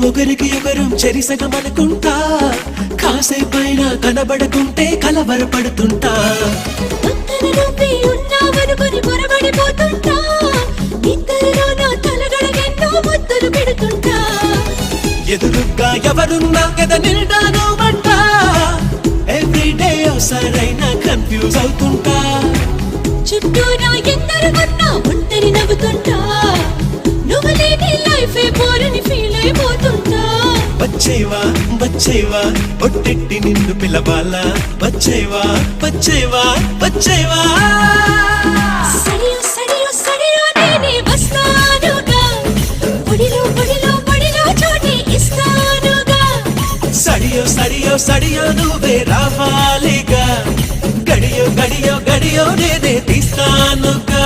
ఒకరికి ఒకరం చెరిసగమనుకుంటా, కాసేపైనా కనబడకుంటే కలవరపడుతుంటా. పక్కన నువ్వే ఉన్నావనుకొని పొరబడిపోతుంటా, ఇద్దరిలో నా తలగడగెన్నో ముద్దులు పెడుతుంటా. ఎదురుగా ఎవరున్నా ఎద నిండాను మంట, ఎవ్రీడే ఒకసారైనా కన్ఫ్యూజ్ అవుతుంటా. చుట్టూ నా ఎందరు ఉన్నా ఒంటరి నవ్వుతుంటా, నువ్వు లేని లైఫే బోరని ఫీల్ అయిపోతుంటా. వచ్చేవా వచ్చేవా ఒట్టెట్టి నిన్ను పిలవాలా, వచ్చేవా వచ్చేవా వచ్చేవా. సడియో సడియో సడియో నేనే వస్తానుగా, ఒడిలో ఒడిలో ఒడిలో చోటే ఇస్తానుగా. సడియో సడియో సడియో నువ్వే రావాలిగా, గడియో గడియో గడియో నేనే తీస్తానుగా.